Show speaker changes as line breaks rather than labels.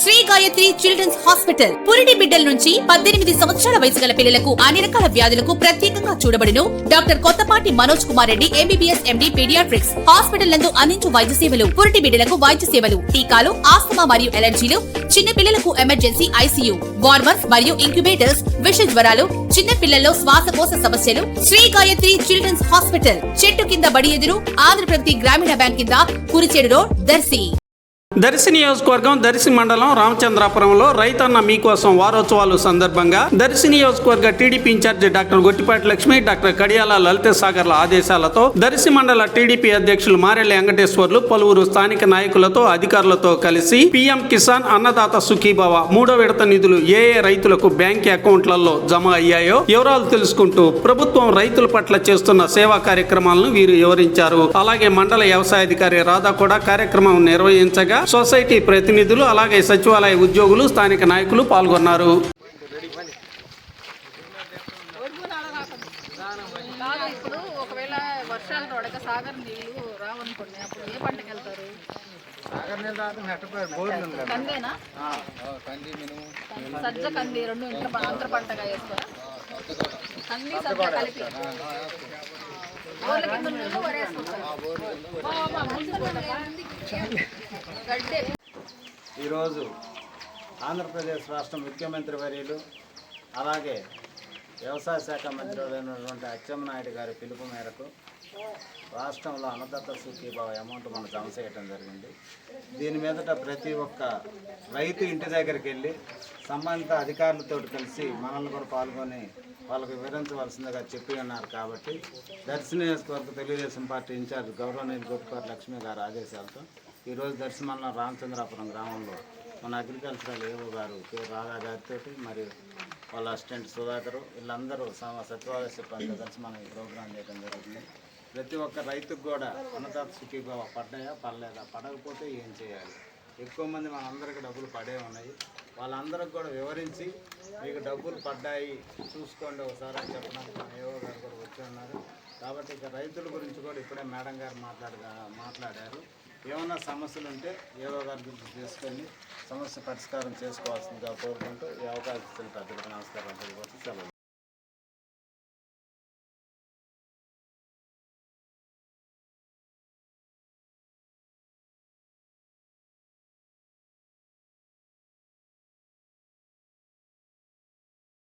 Shri Gayatri children's hospital పురిటి బిడ్డల నుంచి 18 సంవత్సరాల వయసు గల పిల్లలకు అన్ని రకాల వ్యాధులకు ప్రత్యేకంగా చూడబడును. Doctor Kottapati Manoj Kumar Reddy MBBS MD paediatrics hospital నందు అందించు వైద్య సేవలు, పురిటి బిడ్డలకు వైద్య సేవలు, టీకాలు, ఆస్తమా మరియు ఎలర్జీలు, చిన్న పిల్లలకు ఎమర్జెన్సీ ఐసీయూ, వార్మర్స్ మరియు ఇంక్యుబేటర్స్, విష జ్వరాలు, చిన్న పిల్లల్లో శ్వాసకోశ సమస్యలు. శ్రీ గాయత్రి చిల్డ్రన్స్ హాస్పిటల్ చెట్టు కింద బడి ఎదురు ఆంధ్రప్రగతి గ్రామీణ బ్యాంక్ కింద కురిచేడు రోడ్, దర్శి.
దర్శి నియోజకవర్గం దర్శి మండలం రామచంద్రాపురంలో రైతన్న మీకోసం వారోత్సవాలు సందర్భంగా దర్శి నియోజకవర్గ TDP incharge doctor Gottipati Lakshmi, doctor Kadiyala Lalitha సాగర్ల ఆదేశాలతో దర్శి మండల టీడీపీ అధ్యక్షులు మారెల్లి వెంకటేశ్వర్లు పలువురు స్థానిక నాయకులతో అధికారులతో కలిసి పీఎం కిసాన్ అన్నదాత సుఖీభవ 3వ విడత నిధులు ఏ రైతులకు బ్యాంక్ అకౌంట్లలో జమ అయ్యాయో వివరాలు తెలుసుకుంటూ ప్రభుత్వం రైతుల పట్ల చేస్తున్న సేవా కార్యక్రమాలను వీరు వివరించారు. అలాగే మండల వ్యవసాయాధికారి రాధా కూడా కార్యక్రమం నిర్వహించగా సొసైటీ ప్రతినిధులు, అలాగే సచివాలయ ఉద్యోగులు, స్థానిక నాయకులు పాల్గొన్నారు.
ఇప్పుడు ఒకవేళ వర్షాలు పడక సాగర్ నీళ్ళు రావనుకోండి, అప్పుడు ఏ పంటకి వెళ్తారు? కందేనా? సజ్జ కంది రెండు ఇంట్లో అంతర పంటగా వేసుకోరా? కంది సజ్జ కలిపి బోర్ల కింద నీళ్ళు వరేసుకుంటారు.
ఈరోజు ఆంధ్రప్రదేశ్ రాష్ట్ర ముఖ్యమంత్రి వర్యులు అలాగే వ్యవసాయ శాఖ మంత్రులైనటువంటి అచ్చెన్నాయుడు గారి పిలుపు మేరకు రాష్ట్రంలో అన్నదాత సుఖీభావ అమౌంట్ మనం జమ చేయడం జరిగింది. దీని మీదట ప్రతి ఒక్క రైతు ఇంటి దగ్గరికి వెళ్ళి సంబంధిత అధికారులతో కలిసి మనల్ని కూడా పాల్గొని వాళ్ళకు వివరించవలసిందిగా చెప్పి ఉన్నారు. కాబట్టి దర్శి నియోజకవర్గ తెలుగుదేశం పార్టీ ఇన్ఛార్జ్ గౌరవనీయులు గొట్టిపాటి లక్ష్మి గారి ఆదేశాలతో ఈరోజు దర్శి మండలం రామచంద్రాపురం గ్రామంలో మన అగ్రికల్చరల్ ఏవో గారు కె రాధా గారితో మరియు వాళ్ళ అసిస్టెంట్ సుధాకర్ వీళ్ళందరూ సచివాలయ సిబ్బంది కలిసి మనం ఈ ప్రోగ్రాం చేయడం జరుగుతుంది. ప్రతి ఒక్క రైతుకు కూడా అన్నదాత సుఖీభావ పడ్డాయా పడలేదా, పడకపోతే ఏం చేయాలి, ఎక్కువ మంది మనందరికీ డబ్బులు పడే ఉన్నాయి, వాళ్ళందరికి కూడా వివరించి మీకు డబ్బులు పడ్డాయి చూసుకోండి ఒకసారి అని చెప్పడానికి మన ఏవో గారు కూడా వచ్చి ఉన్నారు. కాబట్టి ఇక రైతుల గురించి కూడా ఇప్పుడే మేడం గారు మాట్లాడారు. ఏమైనా సమస్యలు ఉంటే ఏవో గారి గురించి తీసుకొని సమస్య పరిష్కారం చేసుకోవాల్సిందిగా కోరుకుంటూ ఈ అవకాశం ప్రజలకు నమస్కారం తెలియవచ్చు.